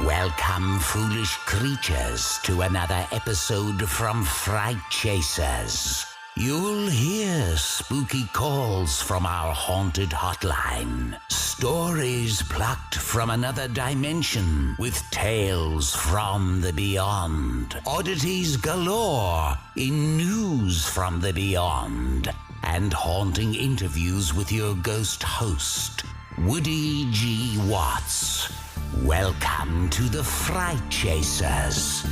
Welcome, foolish creatures, to another episode from Fright Chasers. You'll hear spooky calls from our haunted hotline, stories plucked from another dimension with tales from the beyond, oddities galore in news from the beyond, and haunting interviews with your ghost host, Woody G. Watts. Welcome to the Fright Chasers.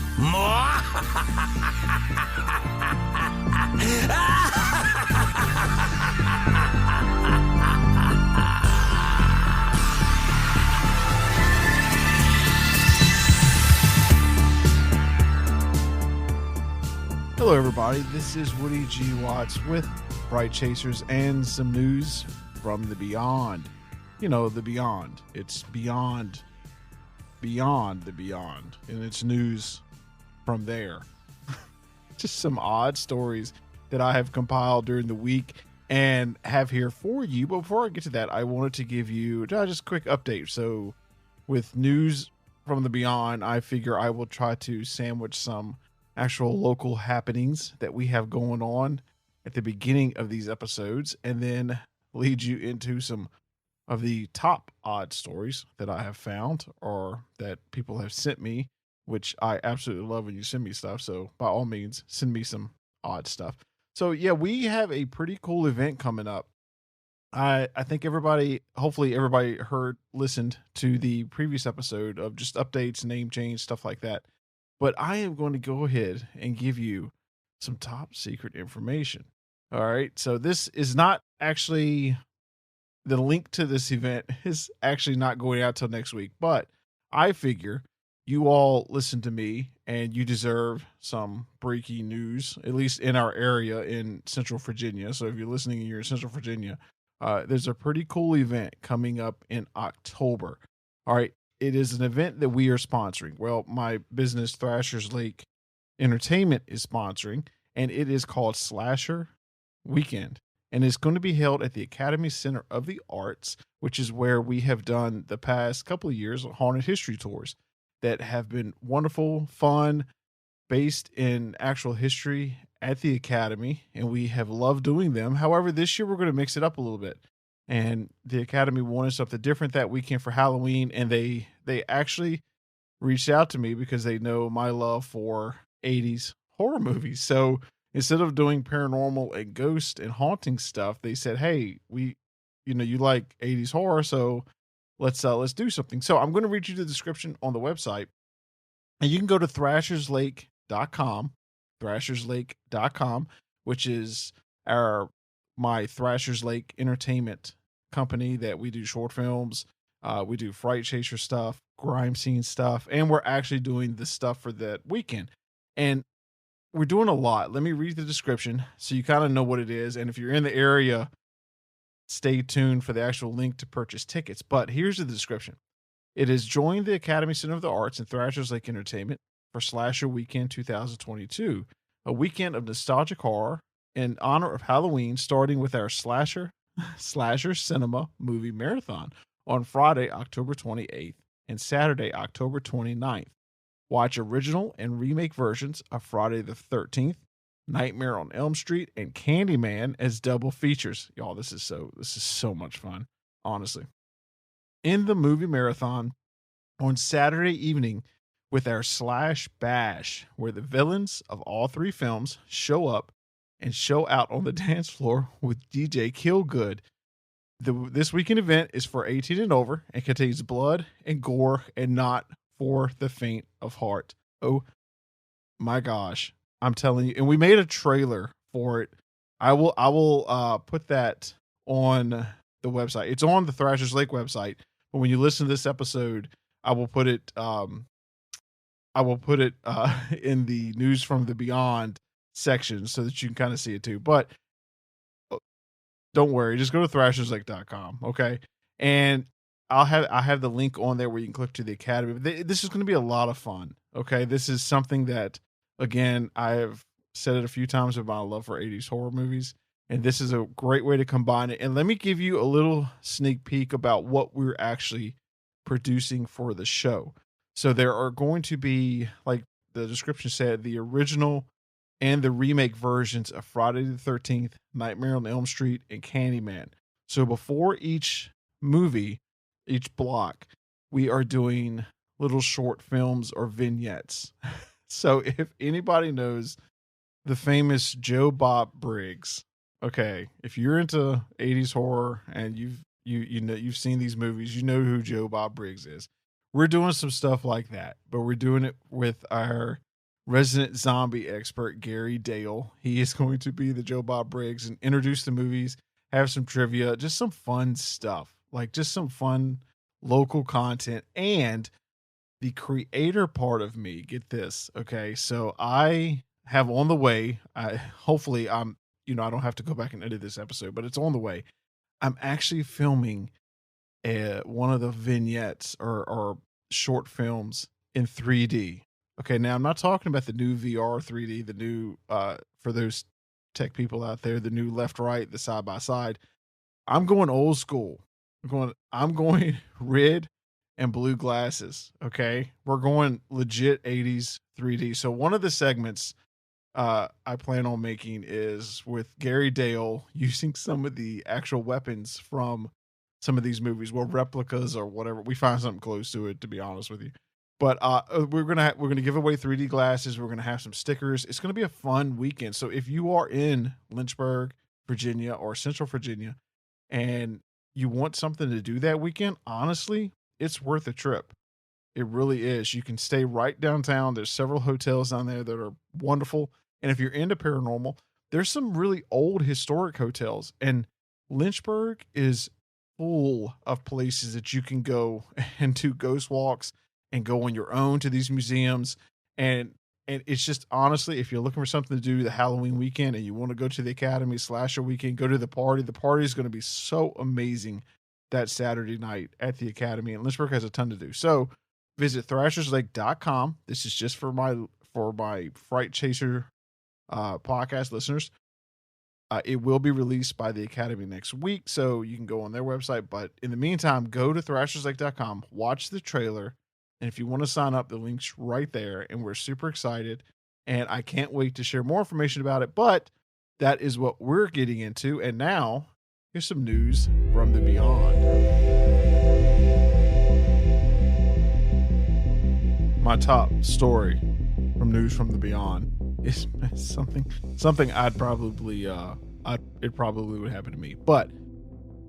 Hello everybody, this is Woody G. Watts with Fright Chasers and some news from the beyond. You know, the beyond. It's beyond the beyond, and it's news from there. Just some odd stories that I have compiled during the week and have here for you. But before I get to that, I wanted to give you just a quick update. So with news from the beyond, I figure I will try to sandwich some actual local happenings that we have going on at the beginning of these episodes, and then lead you into some of the top odd stories that I have found or that people have sent me, which I absolutely love when you send me stuff. So by all means, send me some odd stuff. So yeah, we have a pretty cool event coming up. I think hopefully everybody listened to the previous episode of just updates, name change, stuff like that. But I am going to go ahead and give you some top secret information. All right. So this is not actually, the link to this event is actually not going out till next week, but I figure you all listen to me and you deserve some breaking news, at least in our area in Central Virginia. So if you're listening and you're in Central Virginia, there's a pretty cool event coming up in October. All right. It is an event that we are sponsoring. Well, my business, Thrasher's Lake Entertainment, is sponsoring, and it is called Slasher Weekend. And it's going to be held at the Academy Center of the Arts, which is where we have done the past couple of years of haunted history tours that have been wonderful, fun, based in actual history at the Academy, and we have loved doing them. However, this year we're going to mix it up a little bit. And the Academy wanted something different that weekend for Halloween, and they actually reached out to me because they know my love for 80s horror movies. So instead of doing paranormal and ghost and haunting stuff, they said, "Hey, you like 80s horror, so let's do something." So I'm going to read you the description on the website, and you can go to thrasherslake.com, which is my Thrasher's Lake Entertainment company that we do short films, we do Fright Chaser stuff, crime scene stuff, and we're actually doing the stuff for that weekend. And we're doing a lot. Let me read the description so you kind of know what it is. And if you're in the area, stay tuned for the actual link to purchase tickets. But here's the description. It is join the Academy Center of the Arts and Thrasher's Lake Entertainment for Slasher Weekend 2022, a weekend of nostalgic horror in honor of Halloween, starting with our Slasher Cinema Movie Marathon on Friday, October 28th and Saturday, October 29th. Watch original and remake versions of Friday the 13th, Nightmare on Elm Street, and Candyman as double features. Y'all, this is so much fun, honestly. In the movie marathon on Saturday evening with our Slash Bash, where the villains of all three films show up and show out on the dance floor with DJ Killgood. This weekend event is for 18 and over and contains blood and gore and not for the faint of heart. Oh my gosh. I'm telling you. And we made a trailer for it. I will put that on the website. It's on the Thrasher's Lake website. But when you listen to this episode, I will put it in the news from the beyond section so that you can kind of see it too. But don't worry, just go to thrasherslake.com. Okay. And I have the link on there where you can click to the Academy. This is going to be a lot of fun. Okay. This is something that, again, I have said it a few times about my love for 80s horror movies. And this is a great way to combine it. And let me give you a little sneak peek about what we're actually producing for the show. So there are going to be, like the description said, the original and the remake versions of Friday the 13th, Nightmare on Elm Street, and Candyman. So before each movie, each block, we are doing little short films or vignettes. So if anybody knows the famous Joe Bob Briggs, okay, if you're into 80s horror and you've seen these movies, you know who Joe Bob Briggs is. We're doing some stuff like that, but we're doing it with our resident zombie expert, Gary Dale. He is going to be the Joe Bob Briggs and introduce the movies, have some trivia, just some fun stuff, like just some fun local content. And the creator part of me, get this, okay? So I have on the way, hopefully I don't have to go back and edit this episode, but it's on the way. I'm actually filming one of the vignettes or short films in 3D. Okay, now I'm not talking about the new VR 3D, the new, for those tech people out there, the new left, right, the side by side. I'm going old school. I'm going red and blue glasses. Okay, we're going legit 80s 3D. So one of the segments I plan on making is with Gary Dale using some of the actual weapons from some of these movies, well, replicas or whatever. We find something close to it, to be honest with you. But we're gonna give away 3D glasses. We're gonna have some stickers. It's gonna be a fun weekend. So if you are in Lynchburg, Virginia, or Central Virginia, and you want something to do that weekend, honestly, it's worth a trip. It really is. You can stay right downtown. There's several hotels down there that are wonderful. And if you're into paranormal, there's some really old historic hotels. And Lynchburg is full of places that you can go and do ghost walks and go on your own to these museums. And it's just, honestly, if you're looking for something to do the Halloween weekend and you want to go to the Academy Slasher weekend, go to the party. The party is going to be so amazing that Saturday night at the Academy. And Lynchburg has a ton to do. So visit thrasherslake.com. This is just for my Fright Chaser podcast listeners. It will be released by the Academy next week, so you can go on their website. But in the meantime, go to thrasherslake.com, watch the trailer, and if you want to sign up, the link's right there. And we're super excited, and I can't wait to share more information about it. But that is what we're getting into. And now, here's some news from the Beyond. My top story from News from the Beyond is something I'd probably it probably would happen to me. But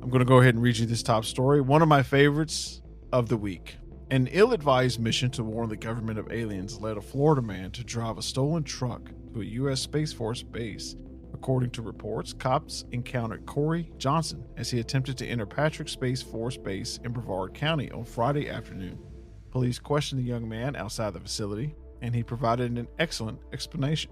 I'm going to go ahead and read you this top story. One of my favorites of the week. An ill-advised mission to warn the government of aliens led a Florida man to drive a stolen truck to a U.S. Space Force base. According to reports, cops encountered Corey Johnson as he attempted to enter Patrick Space Force Base in Brevard County on Friday afternoon. Police questioned the young man outside the facility, and he provided an excellent explanation.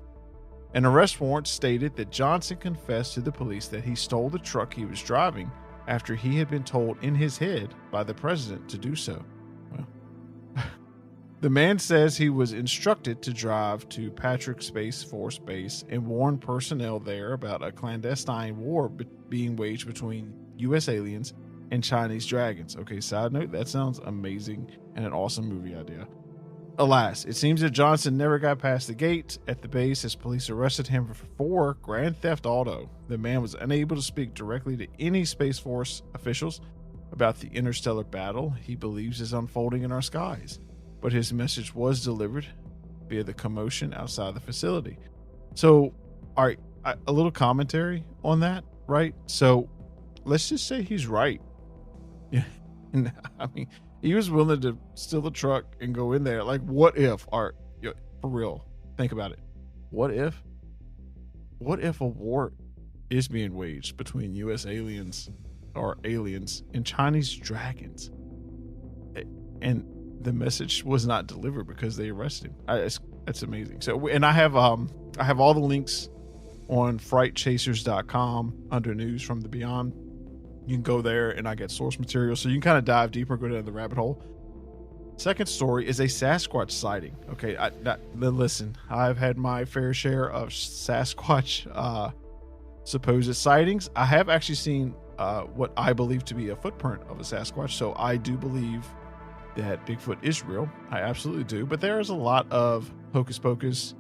An arrest warrant stated that Johnson confessed to the police that he stole the truck he was driving after he had been told in his head by the president to do so. Well, the man says he was instructed to drive to Patrick Space Force Base and warn personnel there about a clandestine war being waged between U.S. aliens and Chinese dragons. Okay, side note, that sounds amazing and an awesome movie idea. Alas, it seems that Johnson never got past the gate at the base as police arrested him for grand theft auto. The man was unable to speak directly to any Space Force officials about the interstellar battle he believes is unfolding in our skies, but his message was delivered via the commotion outside the facility. So, all right, a little commentary on that, right? So, let's just say he's right. Yeah, I mean, he was willing to steal the truck and go in there. Like, what if, for real, think about it. What if a war is being waged between U.S. aliens and Chinese dragons, and the message was not delivered because they arrested him? That's amazing. So, and I have all the links on frightchasers.com under News from the Beyond. You can go there and I get source material so you can kind of dive deeper, go down the rabbit hole. Second story is a Sasquatch sighting. Okay, listen, I've had my fair share of Sasquatch supposed sightings. I have actually seen what I believe to be a footprint of a Sasquatch, so I do believe that Bigfoot is real. I absolutely do. But there's a lot of hocus pocus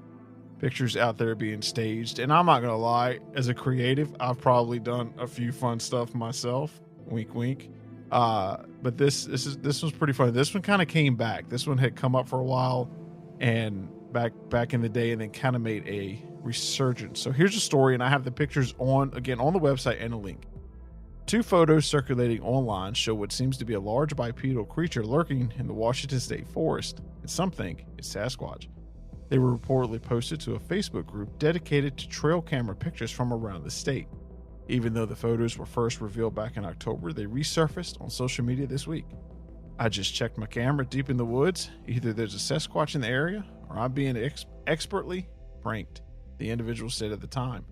pictures out there being staged. And I'm not going to lie, as a creative, I've probably done a few fun stuff myself. Wink, wink. But this was pretty funny. This one kind of came back. This one had come up for a while and back in the day, and then kind of made a resurgence. So here's a story, and I have the pictures on the website and a link. 2 photos circulating online show what seems to be a large bipedal creature lurking in the Washington State forest, and some think it's Sasquatch. They were reportedly posted to a Facebook group dedicated to trail camera pictures from around the state. Even though the photos were first revealed back in October, they resurfaced on social media this week. I just checked my camera deep in the woods. Either there's a Sasquatch in the area, or I'm being expertly pranked, the individual said at the time.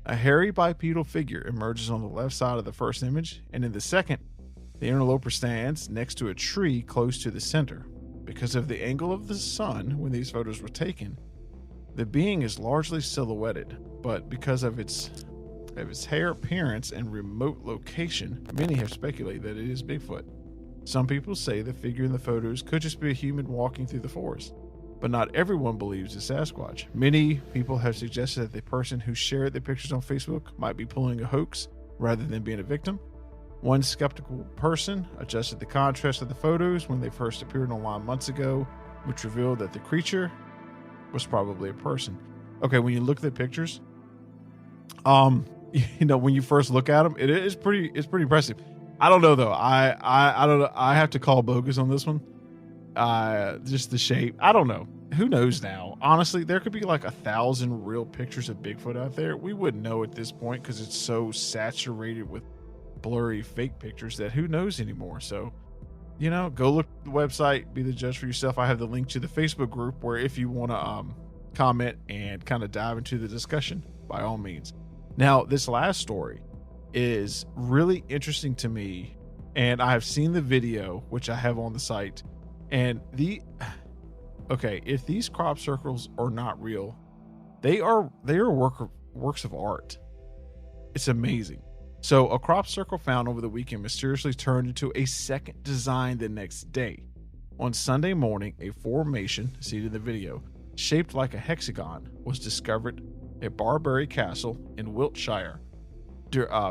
A hairy bipedal figure emerges on the left side of the first image, and in the second, the interloper stands next to a tree close to the center. Because of the angle of the sun when these photos were taken, the being is largely silhouetted, but because of its hair appearance and remote location, many have speculated that it is Bigfoot. Some people say the figure in the photos could just be a human walking through the forest, but not everyone believes it's Sasquatch. Many people have suggested that the person who shared the pictures on Facebook might be pulling a hoax rather than being a victim. One skeptical person adjusted the contrast of the photos when they first appeared online months ago, which revealed that the creature was probably a person. Okay, when you look at the pictures, when you first look at them, it's pretty impressive. I don't know though. I don't know. I have to call bogus on this one. Just the shape. I don't know. Who knows now? Honestly, there could be like 1,000 real pictures of Bigfoot out there. We wouldn't know at this point because it's so saturated with blurry fake pictures that who knows anymore. So, go look at the website, be the judge for yourself. I have the link to the Facebook group where if you want to comment and kind of dive into the discussion, by all means. Now, this last story is really interesting to me, and I have seen the video, which I have on the site, and if these crop circles are not real, they are works of art. It's amazing. So a crop circle found over the weekend mysteriously turned into a second design the next day. On Sunday morning, a formation, seen in the video, shaped like a hexagon was discovered at Barbury Castle in Wiltshire,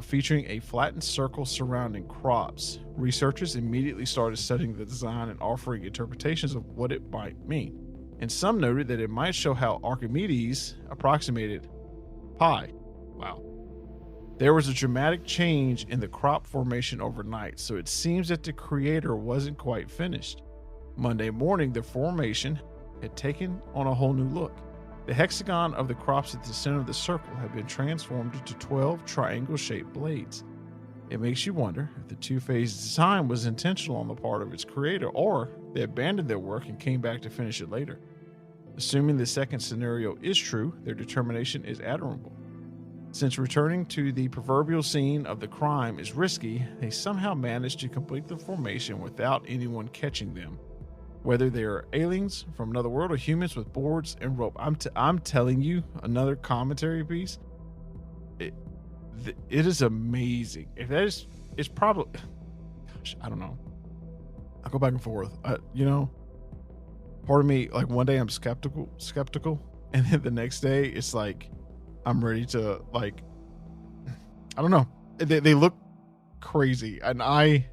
featuring a flattened circle surrounding crops. Researchers immediately started studying the design and offering interpretations of what it might mean. And some noted that it might show how Archimedes approximated pi. Wow. There was a dramatic change in the crop formation overnight, so it seems that the creator wasn't quite finished. Monday morning, the formation had taken on a whole new look. The hexagon of the crops at the center of the circle had been transformed into 12 triangle-shaped blades. It makes you wonder if the two-phase design was intentional on the part of its creator, or they abandoned their work and came back to finish it later. Assuming the second scenario is true, their determination is admirable. Since returning to the proverbial scene of the crime is risky, they somehow managed to complete the formation without anyone catching them. Whether they are aliens from another world or humans with boards and rope, I'm telling you, another commentary piece. It is amazing. If that is, it's probably. Gosh, I don't know. I go back and forth. Part of me, like one day I'm skeptical, and then the next day it's like I'm ready to I don't know. They look crazy, and I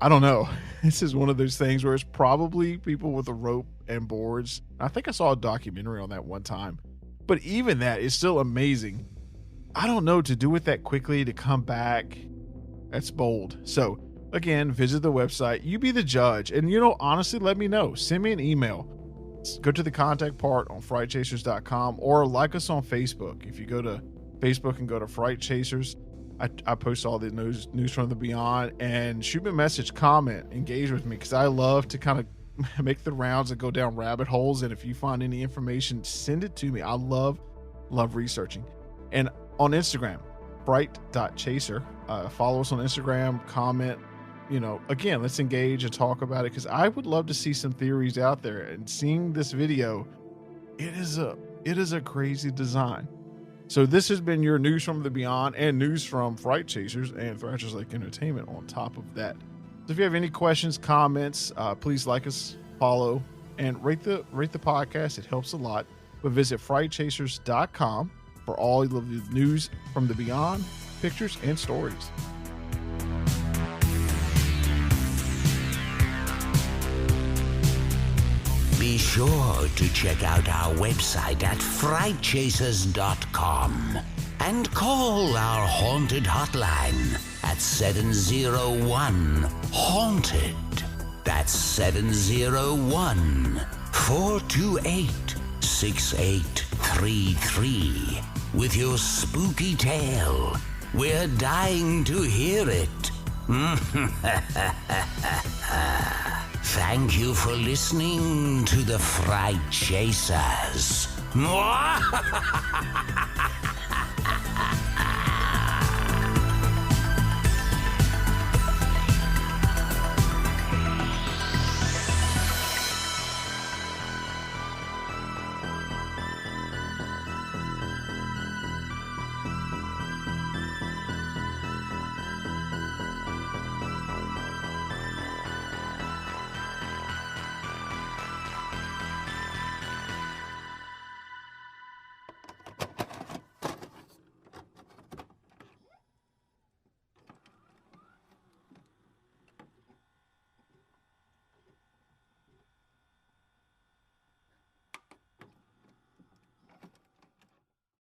don't know. This is one of those things where it's probably people with a rope and boards. I think I saw a documentary on that one time, but even that is still amazing. I don't know, to do it that quickly, to come back, that's bold. So again, visit the website. You be the judge, and honestly, let me know. Send me an email. Go to the contact part on frightchasers.com or like us on Facebook. If you go to Facebook and go to Fright Chasers, I post all the news from the beyond, and shoot me a message, comment, engage with me, because I love to kind of make the rounds and go down rabbit holes. And if you find any information, send it to me. I love researching. And on Instagram, fright.chaser, follow us on Instagram, comment. Again, let's engage and talk about it, because I would love to see some theories out there. And seeing this video, it is a crazy design. So this has been your news from the beyond and news from Fright Chasers and Thrashers Lake Entertainment on top of that. So if you have any questions, comments, please like us, follow, and rate the podcast. It helps a lot. But visit frightchasers.com for all of the news from the Beyond, pictures, and stories. Be sure to check out our website at frightchasers.com and call our haunted hotline at 701-HAUNTED. That's 701-428-6833 with your spooky tale. We're dying to hear it. Thank you for listening to the Fright Chasers.